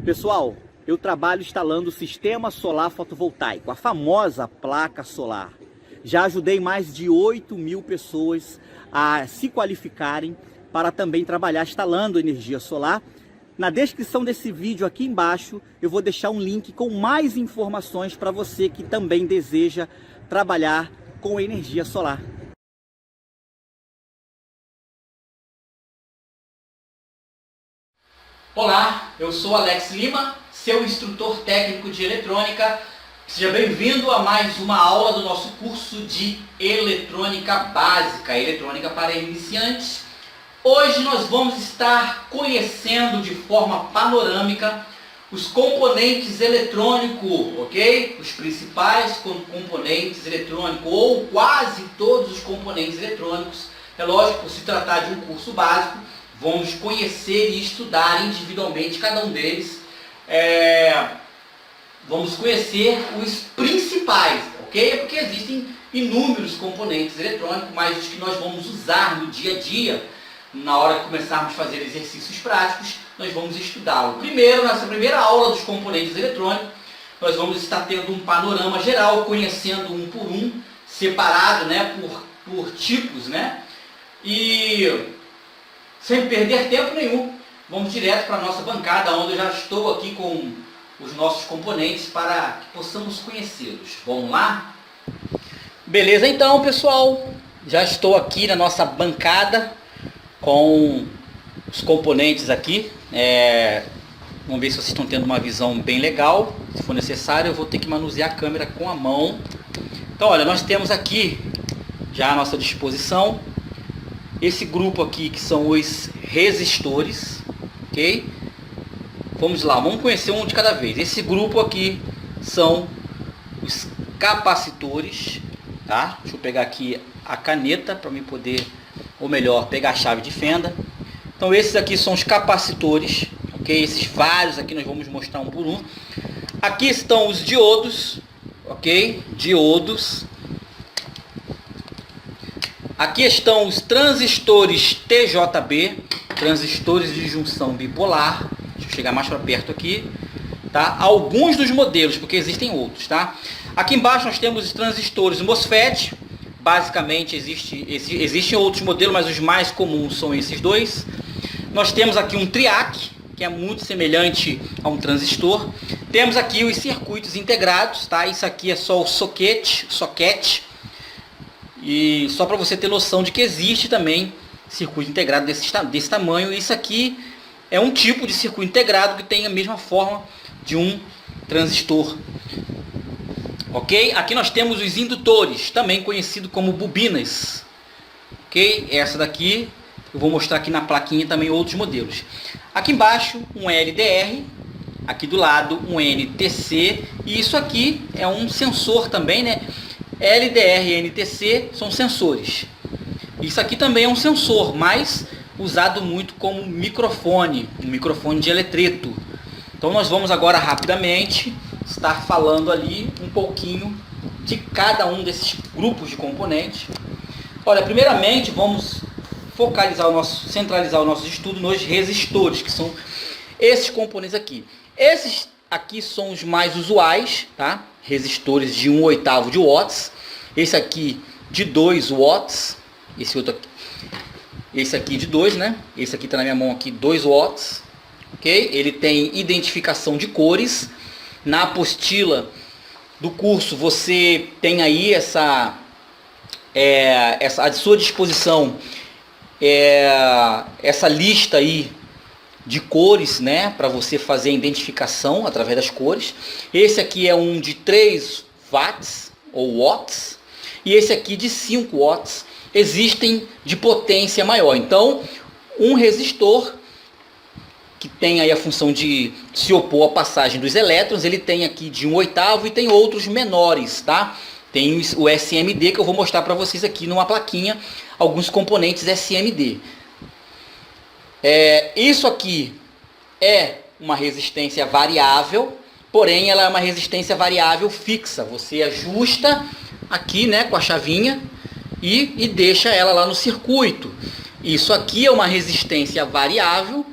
Pessoal, eu trabalho instalando o sistema solar fotovoltaico, a famosa placa solar. Já ajudei mais de 8.000 pessoas a se qualificarem para também trabalhar instalando energia solar. Na descrição desse vídeo aqui embaixo eu vou deixar um link com mais informações para você que também deseja trabalhar com energia solar. Olá, eu sou Alex Lima, seu instrutor técnico de eletrônica. Seja bem-vindo a mais uma aula do nosso curso de eletrônica básica, eletrônica para iniciantes. Hoje nós vamos estar conhecendo de forma panorâmica os componentes eletrônicos, ok? Os principais componentes eletrônicos, ou quase todos os componentes eletrônicos. É lógico, por se tratar de um curso básico, vamos conhecer e estudar individualmente cada um deles. Vamos conhecer os principais, ok? Porque existem inúmeros componentes eletrônicos, mas os que nós vamos usar no dia a dia, na hora que começarmos a fazer exercícios práticos, nós vamos estudá-lo. Primeiro, nessa primeira aula dos componentes eletrônicos, nós vamos estar tendo um panorama geral, conhecendo um por um, separado, né, por tipos, né? E sem perder tempo nenhum, vamos direto para a nossa bancada, onde eu já estou aqui com os nossos componentes para que possamos conhecê-los. Vamos lá? Beleza, então, pessoal, já estou aqui na nossa bancada com os componentes aqui. Vamos ver se vocês estão tendo uma visão bem legal. Se for necessário, eu vou ter que manusear a câmera com a mão. Então, olha, nós temos aqui já à nossa disposição esse grupo aqui, que são os resistores, ok? Vamos lá, vamos conhecer um de cada vez. Esse grupo aqui são os capacitores, tá? Deixa eu pegar aqui a caneta para me poder, ou melhor, pegar a chave de fenda. Então esses aqui são os capacitores, ok? Esses vários aqui nós vamos mostrar um por um. Aqui estão os diodos, ok? Diodos. Aqui estão os transistores TJB, transistores de junção bipolar. Deixa eu chegar mais para perto aqui, tá? Alguns dos modelos, porque existem outros, tá? Aqui embaixo nós temos os transistores MOSFET. Basicamente existem outros modelos, mas os mais comuns são esses dois. Nós temos aqui um triac, que é muito semelhante a um transistor. Temos aqui os circuitos integrados, tá? Isso aqui é só o socket. E só para você ter noção de que existe também circuito integrado desse tamanho. Isso aqui é um tipo de circuito integrado que tem a mesma forma de um transistor. Ok? Aqui nós temos os indutores, também conhecido como bobinas. Ok? Essa daqui eu vou mostrar aqui na plaquinha também outros modelos. Aqui embaixo um LDR, aqui do lado um NTC, e isso aqui é um sensor também, né? LDR e NTC são sensores. Isso aqui também é um sensor, mas usado muito como microfone, um microfone de eletreto. Então nós vamos agora rapidamente estar falando ali um pouquinho de cada um desses grupos de componentes. Olha, primeiramente vamos centralizar o nosso estudo nos resistores, que são esses componentes aqui. Esses aqui são os mais usuais, tá? Resistores de 1/8 de watts. Esse aqui de 2 watts. Esse aqui de 2, né? Esse aqui está na minha mão aqui, 2 watts. Ok? Ele tem identificação de cores. Na apostila do curso você tem aí à sua disposição essa lista aí de cores, né, para você fazer a identificação através das cores. Esse aqui é um de 3 watts ou watts, e esse aqui de 5 watts. Existem de potência maior. Então, um resistor que tem aí a função de se opor à passagem dos elétrons, ele tem aqui de 1/8 e tem outros menores, tá? Tem o SMD, que eu vou mostrar para vocês aqui numa plaquinha, alguns componentes SMD. Isso aqui é uma resistência variável, porém ela é uma resistência variável fixa. Você ajusta aqui, né, com a chavinha e deixa ela lá no circuito. Isso aqui é uma resistência variável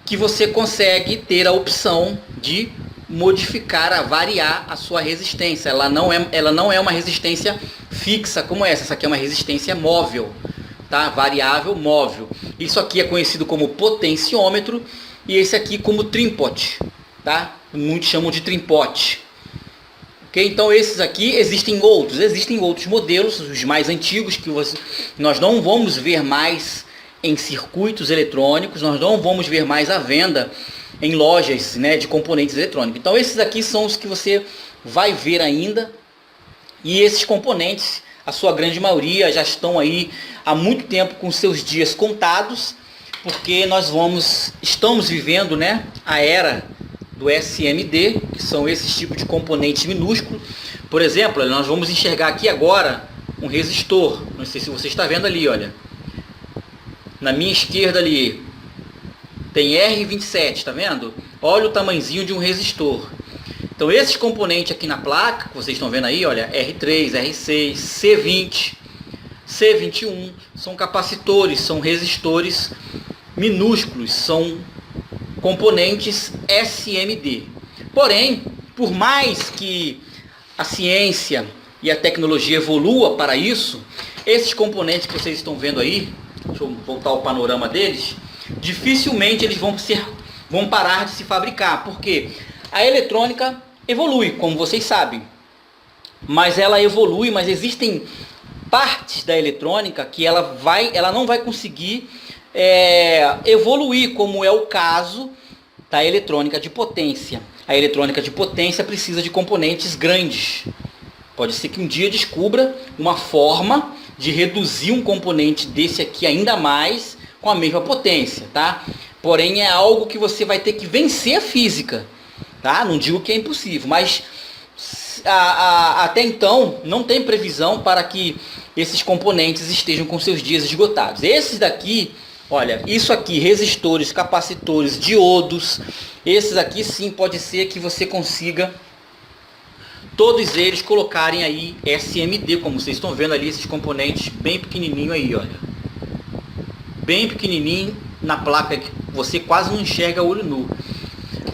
que você consegue ter a opção de modificar, variar a sua resistência. Ela não é uma resistência fixa como essa aqui é uma resistência móvel, tá? Variável, móvel. Isso aqui é conhecido como potenciômetro e esse aqui como trimpote, tá? Muitos chamam de trimpote. Okay? Então esses aqui existem outros modelos, os mais antigos que nós não vamos ver mais em circuitos eletrônicos, nós não vamos ver mais à venda em lojas, né, de componentes eletrônicos. Então esses aqui são os que você vai ver ainda, e esses componentes, a sua grande maioria, já estão aí há muito tempo com seus dias contados, porque estamos vivendo, né, a era do SMD, que são esses tipos de componentes minúsculos. Por exemplo, nós vamos enxergar aqui agora um resistor, não sei se você está vendo ali, olha, na minha esquerda ali, tem R27, tá vendo? Olha o tamanhozinho de um resistor. Então esses componentes aqui na placa, que vocês estão vendo aí, olha, R3, R6, C20, C21, são capacitores, são resistores minúsculos, são componentes SMD. Porém, por mais que a ciência e a tecnologia evolua para isso, esses componentes que vocês estão vendo aí, deixa eu voltar ao panorama deles, dificilmente eles vão parar de se fabricar, porque a eletrônica evolui, como vocês sabem, mas existem partes da eletrônica que ela não vai conseguir evoluir, como é o caso da eletrônica de potência. A eletrônica de potência precisa de componentes grandes. Pode ser que um dia descubra uma forma de reduzir um componente desse aqui ainda mais com a mesma potência, tá? Porém é algo que você vai ter que vencer a física, tá? Não digo que é impossível, mas até então não tem previsão para que esses componentes estejam com seus dias esgotados. Esses daqui, olha, isso aqui, resistores, capacitores, diodos, esses aqui sim pode ser que você consiga todos eles colocarem aí SMD, como vocês estão vendo ali, esses componentes bem pequenininho aí, olha. Bem pequenininho na placa que você quase não enxerga a olho nu.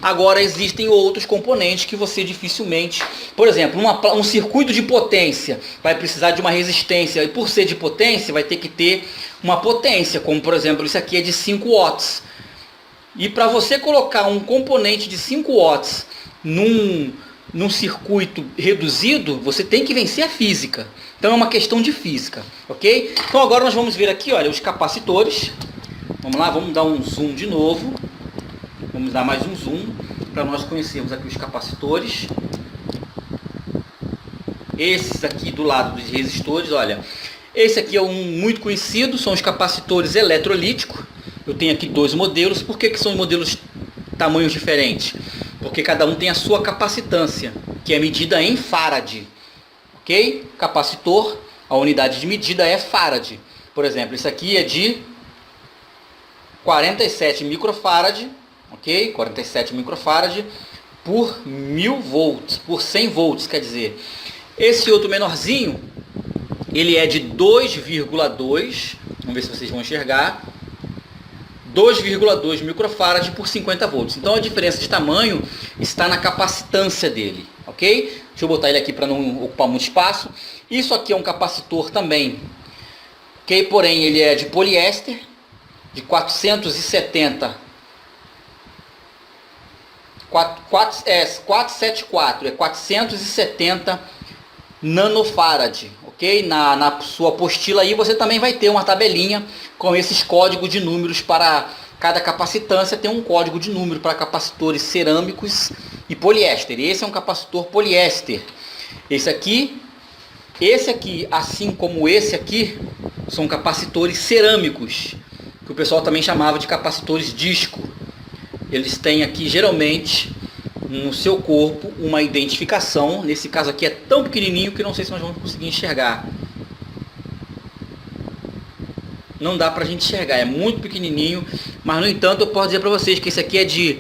Agora existem outros componentes que você dificilmente, por exemplo, um circuito de potência vai precisar de uma resistência, e por ser de potência vai ter que ter uma potência, como por exemplo isso aqui é de 5 watts. E para você colocar um componente de 5 watts num circuito reduzido, você tem que vencer a física. Então é uma questão de física, ok? Então agora nós vamos ver aqui, olha, os capacitores. Vamos lá, vamos dar um zoom de novo. Vamos dar mais um zoom para nós conhecermos aqui os capacitores. Esses aqui do lado dos resistores, olha. Esse aqui é um muito conhecido, são os capacitores eletrolíticos. Eu tenho aqui dois modelos. Por que são modelos tamanhos diferentes? Porque cada um tem a sua capacitância, que é medida em farad. Ok? Capacitor, a unidade de medida é farad. Por exemplo, isso aqui é de 47 microfarad, ok? 47 microfarad por 1000 volts, por 100 volts, quer dizer. Esse outro menorzinho, ele é de 2,2, vamos ver se vocês vão enxergar, 2,2 microfarad por 50 volts. Então a diferença de tamanho está na capacitância dele, ok? Deixa eu botar ele aqui para não ocupar muito espaço. Isso aqui é um capacitor também, ok? Porém ele é de poliéster, de 470, 474, é 470 nanofarad, ok? Na sua apostila aí você também vai ter uma tabelinha com esses códigos de números para cada capacitância, tem um código de número para capacitores cerâmicos e poliéster. Esse é um capacitor poliéster. Esse aqui, assim como esse aqui, são capacitores cerâmicos, que o pessoal também chamava de capacitores disco. Eles têm aqui geralmente no seu corpo uma identificação. Nesse caso aqui é tão pequenininho que não sei se nós vamos conseguir enxergar. Não dá pra gente enxergar, é muito pequenininho, mas no entanto eu posso dizer para vocês que esse aqui é de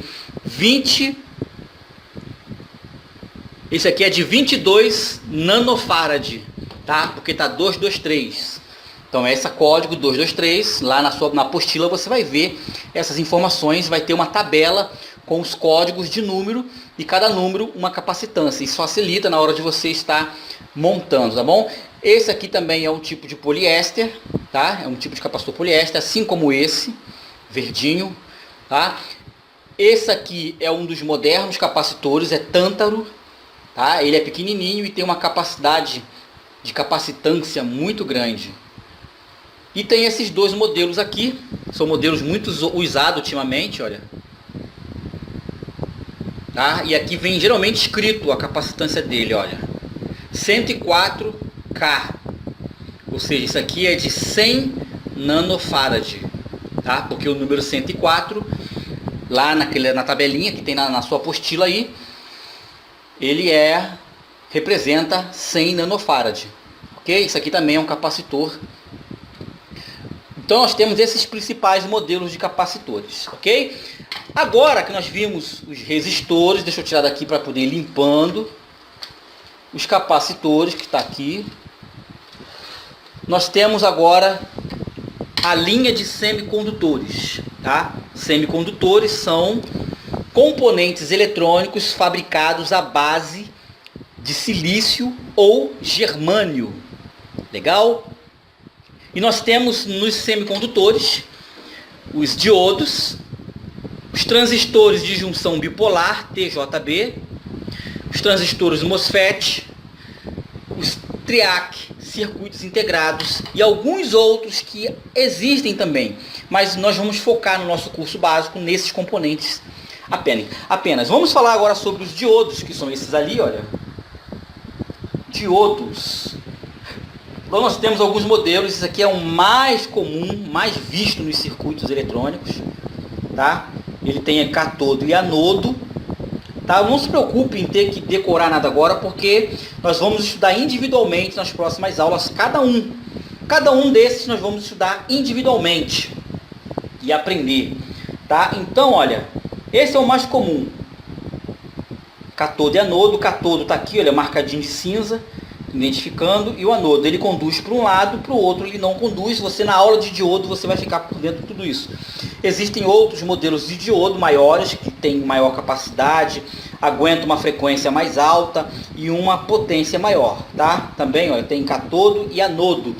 22 nanofarad, tá? Porque tá 223. Então esse código 223, lá na apostila você vai ver essas informações, vai ter uma tabela com os códigos de número e cada número uma capacitância. Isso facilita na hora de você estar montando, tá bom? Esse aqui também é um tipo de poliéster, tá? É um tipo de capacitor poliéster, assim como esse, verdinho, tá? Esse aqui é um dos modernos capacitores, é tântalo, tá? Ele é pequenininho e tem uma capacidade de capacitância muito grande. E tem esses dois modelos aqui, são modelos muito usados ultimamente, olha. Tá? E aqui vem geralmente escrito a capacitância dele, olha. 104K. Ou seja, isso aqui é de 100 nanofarad, tá? Porque o número 104, lá na tabelinha que tem na sua apostila aí, ele representa 100 nanofarad. Ok? Isso aqui também é um capacitor. Então nós temos esses principais modelos de capacitores, ok? Agora que nós vimos os resistores, deixa eu tirar daqui para poder ir limpando. Os capacitores que está aqui. Nós temos agora a linha de semicondutores, tá? Semicondutores são componentes eletrônicos fabricados à base de silício ou germânio. Legal? E nós temos nos semicondutores os diodos, os transistores de junção bipolar, TJB, os transistores MOSFET, os TRIAC, circuitos integrados e alguns outros que existem também. Mas nós vamos focar no nosso curso básico nesses componentes apenas. Vamos falar agora sobre os diodos, que são esses ali, olha. Diodos. Então nós temos alguns modelos, esse aqui é o mais comum, mais visto nos circuitos eletrônicos, tá? Ele tem cátodo e anodo, tá? Não se preocupe em ter que decorar nada agora, porque nós vamos estudar individualmente nas próximas aulas, cada um desses nós vamos estudar individualmente e aprender, tá? Então, olha, esse é o mais comum, cátodo e anodo. O cátodo está aqui, olha, marcadinho de cinza, identificando, e o anodo ele conduz para um lado, para o outro ele não conduz. Você na aula de diodo você vai ficar por dentro de tudo isso. Existem outros modelos de diodo maiores que têm maior capacidade, aguentam uma frequência mais alta e uma potência maior, tá? Também, olha, tem cátodo e anodo.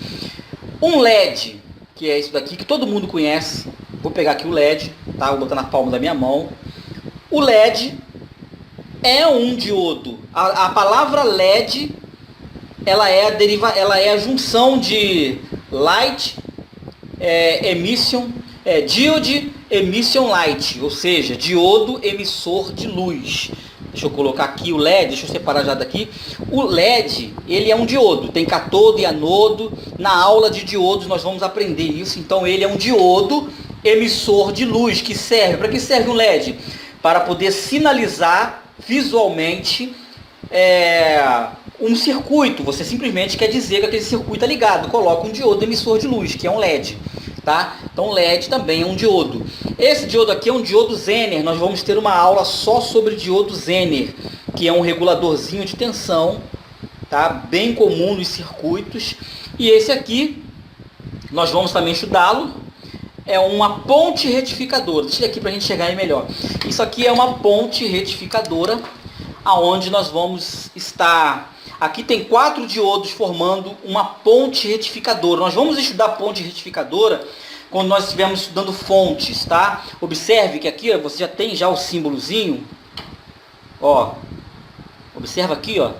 Um LED, que é isso daqui que todo mundo conhece. Vou pegar aqui o LED, tá? Vou botar na palma da minha mão. O LED é um diodo. A palavra LED ela é a junção de light emission, diode emission light, ou seja, diodo emissor de luz. Deixa eu colocar aqui o LED, deixa eu separar já daqui. O LED, ele é um diodo, tem cátodo e anodo. Na aula de diodos nós vamos aprender isso. Então ele é um diodo emissor de luz, que serve, para que serve um LED? Para poder sinalizar visualmente um circuito. Você simplesmente quer dizer que aquele circuito é ligado, coloca um diodo emissor de luz, que é um LED, tá? Então LED também é um diodo. Esse diodo aqui é um diodo Zener. Nós vamos ter uma aula só sobre diodo Zener, que é um reguladorzinho de tensão, tá? Bem comum nos circuitos. E esse aqui nós vamos também estudá-lo. É uma ponte retificadora. Deixa aqui para a gente chegar aí melhor. Isso aqui é uma ponte retificadora, aonde nós vamos estar. Aqui tem 4 diodos formando uma ponte retificadora. Nós vamos estudar ponte retificadora quando nós estivermos estudando fontes, tá? Observe que aqui, ó, você já tem o símbolozinho. Ó, observa aqui, ó.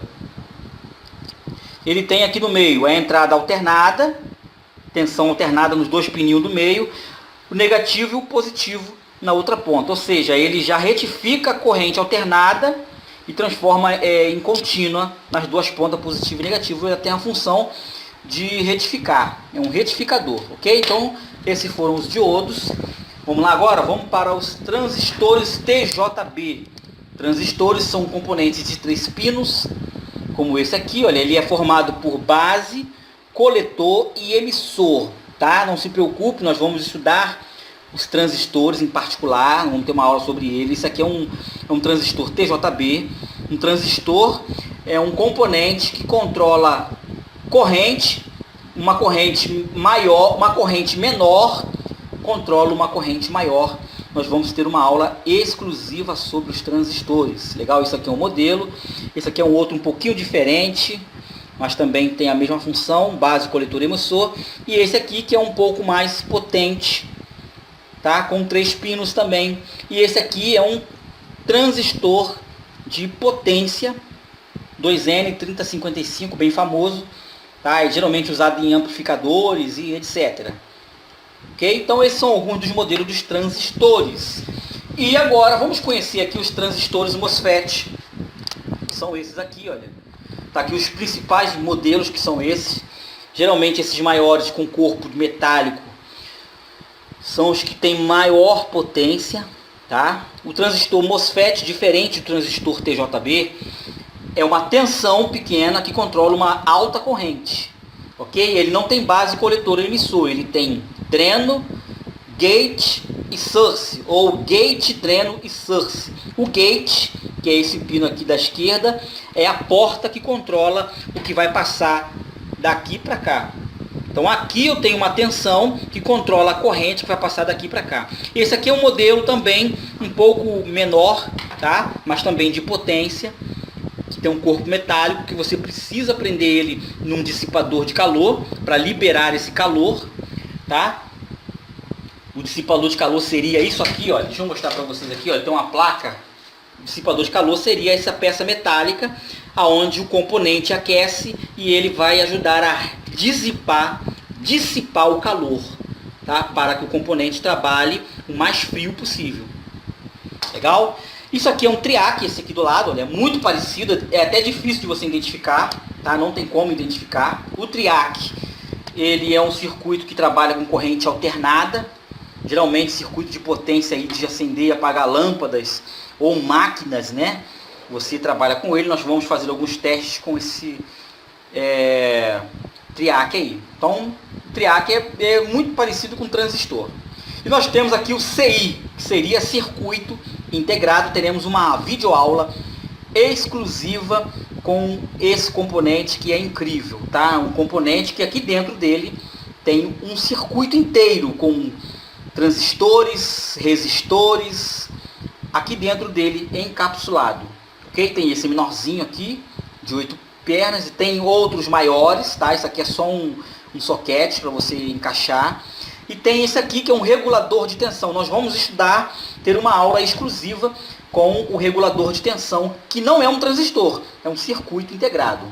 Ele tem aqui no meio a entrada alternada, tensão alternada nos 2 pininhos do meio, o negativo e o positivo na outra ponta. Ou seja, ele já retifica a corrente alternada e transforma em contínua nas 2 pontas, positivo e negativo. Ele tem a função de retificar, é um retificador, ok? Então esses foram os diodos. Vamos lá agora, vamos para os transistores TJB. Transistores são componentes de 3 pinos, como esse aqui, olha, ele é formado por base, coletor e emissor, tá? Não se preocupe, nós vamos estudar os transistores em particular, vamos ter uma aula sobre ele. Isso aqui é um transistor TJB. Um transistor é um componente que controla corrente uma corrente maior, uma corrente menor controla uma corrente maior. Nós vamos ter uma aula exclusiva sobre os transistores. Legal? Isso aqui é um modelo, esse aqui é um outro um pouquinho diferente, mas também tem a mesma função, base, coletor e emissor. E esse aqui que é um pouco mais potente, tá? Com 3 pinos também. E esse aqui é um transistor de potência 2N3055, bem famoso, tá? É geralmente usado em amplificadores e etc. Ok? Então esses são alguns dos modelos dos transistores. E agora vamos conhecer aqui os transistores MOSFET. São esses aqui, olha. Tá aqui os principais modelos, que são esses. Geralmente esses maiores com corpo metálico são os que têm maior potência, tá? O transistor MOSFET, diferente do transistor TJB, é uma tensão pequena que controla uma alta corrente. Ok? Ele não tem base, coletor e emissor. Ele tem dreno, gate e source, ou gate, dreno e source. O gate, que é esse pino aqui da esquerda, é a porta que controla o que vai passar daqui para cá. Então aqui eu tenho uma tensão que controla a corrente que vai passar daqui para cá. Esse aqui é um modelo também um pouco menor, tá? Mas também de potência, que tem um corpo metálico que você precisa prender ele num dissipador de calor para liberar esse calor, tá? O dissipador de calor seria isso aqui, ó. Deixa eu mostrar para vocês aqui, ó. Tem uma placa. O dissipador de calor seria essa peça metálica, aonde o componente aquece e ele vai ajudar a dissipar o calor, tá? Para que o componente trabalhe o mais frio possível. Legal? Isso aqui é um triac, esse aqui do lado, olha, é muito parecido, é até difícil de você identificar, tá? Não tem como identificar. O triac, ele é um circuito que trabalha com corrente alternada, geralmente circuito de potência aí de acender e apagar lâmpadas ou máquinas, né? Você trabalha com ele, nós vamos fazer alguns testes com esse triac aí. Então, o triac é muito parecido com o transistor. E nós temos aqui o CI, que seria circuito integrado. Teremos uma videoaula exclusiva com esse componente que é incrível, tá? Um componente que aqui dentro dele tem um circuito inteiro com transistores, resistores, aqui dentro dele encapsulado. Ok? Tem esse menorzinho aqui de 8 pernas e tem outros maiores, tá? Isso aqui é só um soquete para você encaixar. E tem esse aqui que é um regulador de tensão. Nós vamos estudar, ter uma aula exclusiva com o regulador de tensão, que não é um transistor, é um circuito integrado.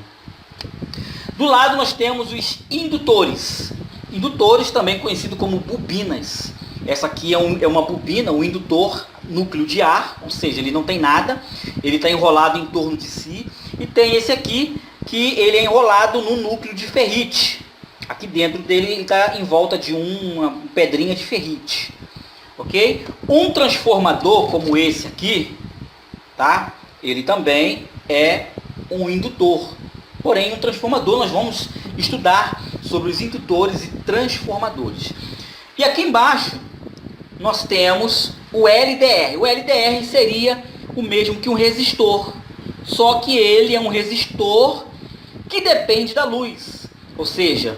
Do lado nós temos os indutores. Indutores, também conhecido como bobinas. Essa aqui é uma bobina, um indutor núcleo de ar, ou seja, ele não tem nada, ele está enrolado em torno de si. E tem esse aqui, que ele é enrolado no núcleo de ferrite. Aqui dentro dele está em volta de uma pedrinha de ferrite. Ok? Um transformador como esse aqui, tá? Ele também é um indutor. Porém, um transformador, nós vamos estudar sobre os indutores e transformadores. E aqui embaixo nós temos o LDR. O LDR seria o mesmo que um resistor, só que ele é um resistor que depende da luz. Ou seja,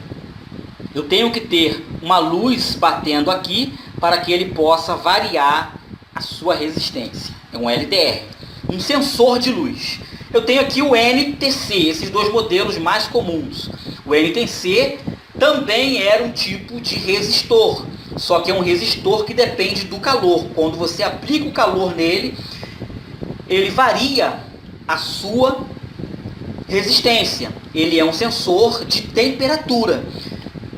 eu tenho que ter uma luz batendo aqui para que ele possa variar a sua resistência. É um LDR, um sensor de luz. Eu tenho aqui o NTC, esses dois modelos mais comuns. O NTC também era um tipo de resistor, só que é um resistor que depende do calor. Quando você aplica o calor nele, ele varia a sua resistência. Ele é um sensor de temperatura.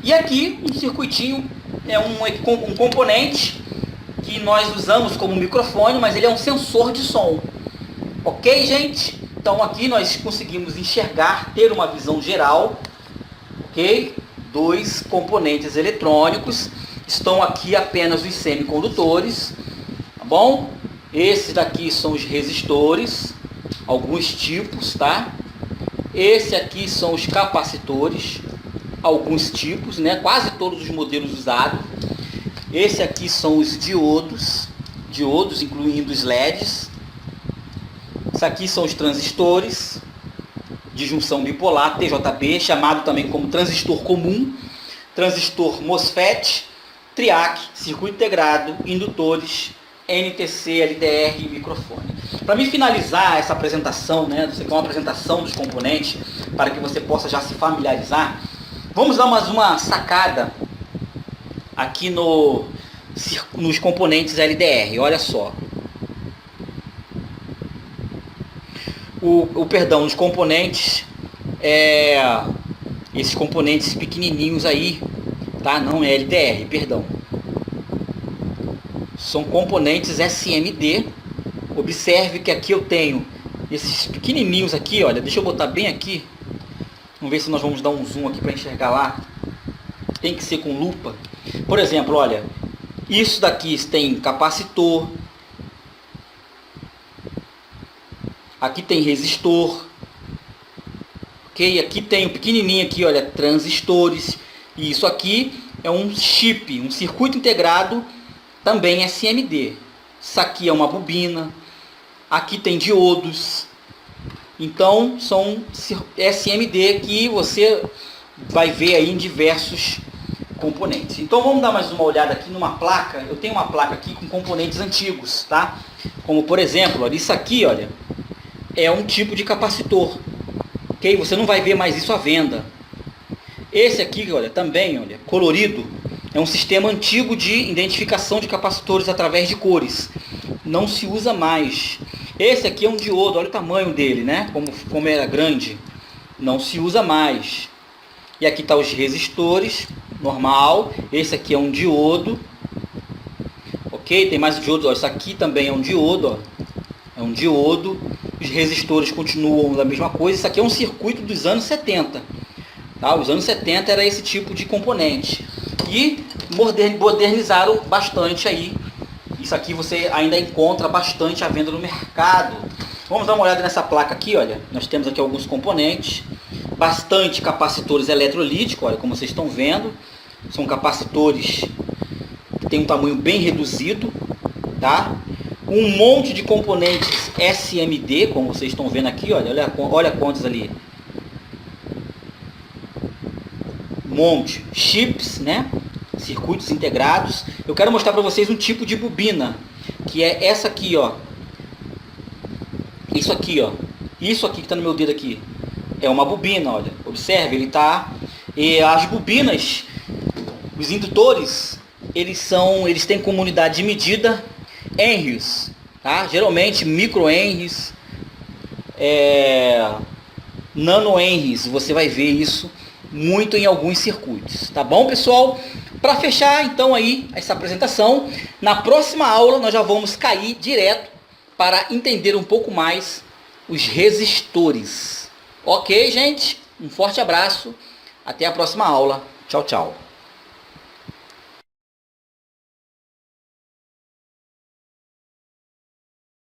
E aqui um circuitinho é um componente que nós usamos como microfone, mas ele é um sensor de som. Ok, gente? Então aqui nós conseguimos enxergar, ter uma visão geral. Ok? Dois componentes eletrônicos. Estão aqui apenas os semicondutores. Tá bom? Esses daqui são os resistores, alguns tipos, tá? Esse aqui são os capacitores, alguns tipos, né? Quase todos os modelos usados. Esse aqui são os diodos, incluindo os LEDs. Isso aqui são os transistores, de junção bipolar, TJB, chamado também como transistor comum, transistor MOSFET, TRIAC, circuito integrado, indutores, NTC, LDR e microfone. Para me finalizar essa apresentação, né, isso aqui é uma apresentação dos componentes, para que você possa já se familiarizar, vamos dar mais uma sacada aqui nos componentes LDR. Olha só. Perdão, os componentes, esses componentes pequenininhos aí, tá? Não é LDR, perdão. São componentes SMD. Observe que aqui eu tenho esses pequenininhos aqui, olha, deixa eu botar bem aqui. Vamos ver se nós vamos dar um zoom aqui para enxergar lá. Tem que ser com lupa. Por exemplo, olha, isso daqui tem capacitor. Aqui tem resistor. Ok? Aqui tem o pequenininho aqui, olha, transistores. E isso aqui é um chip, um circuito integrado, também SMD. Isso aqui é uma bobina. Aqui tem diodos. Então, são SMD que você vai ver aí em diversos componentes. Então, vamos dar mais uma olhada aqui numa placa. Eu tenho uma placa aqui com componentes antigos, tá? Como, por exemplo, olha, isso aqui, olha, é um tipo de capacitor. Ok? Você não vai ver mais isso à venda. Esse aqui, olha, também, olha, colorido, é um sistema antigo de identificação de capacitores através de cores. Não se usa mais. Esse aqui é um diodo, olha o tamanho dele, né? Como era grande. Não se usa mais. E aqui tá os resistores, normal. Esse aqui é um diodo. Ok? Tem mais diodos, ó. Isso aqui também é um diodo, ó. É um diodo. Os resistores continuam da mesma coisa. Isso aqui é um circuito dos anos 70. Tá? Os anos 70 era esse tipo de componente. E modernizaram bastante aí. Isso aqui você ainda encontra bastante à venda no mercado. Vamos dar uma olhada nessa placa aqui, olha. Nós temos aqui alguns componentes. Bastante capacitores eletrolíticos, olha, como vocês estão vendo. São capacitores que tem um tamanho bem reduzido, tá? Um monte de componentes SMD, como vocês estão vendo aqui, olha quantos ali. Um monte. Chips, né? Circuitos integrados. Eu quero mostrar para vocês um tipo de bobina, que é essa aqui, ó. Isso aqui, ó. Isso aqui que está no meu dedo aqui é uma bobina, olha. Observe, ele tá. E as bobinas, os indutores, eles têm como unidade de medida henries, tá? Geralmente micro henries, nano henries. Você vai ver isso muito em alguns circuitos, tá bom, pessoal? Para fechar então aí essa apresentação, na próxima aula nós já vamos cair direto para entender um pouco mais os resistores. Ok, gente? Um forte abraço, até a próxima aula. Tchau, tchau.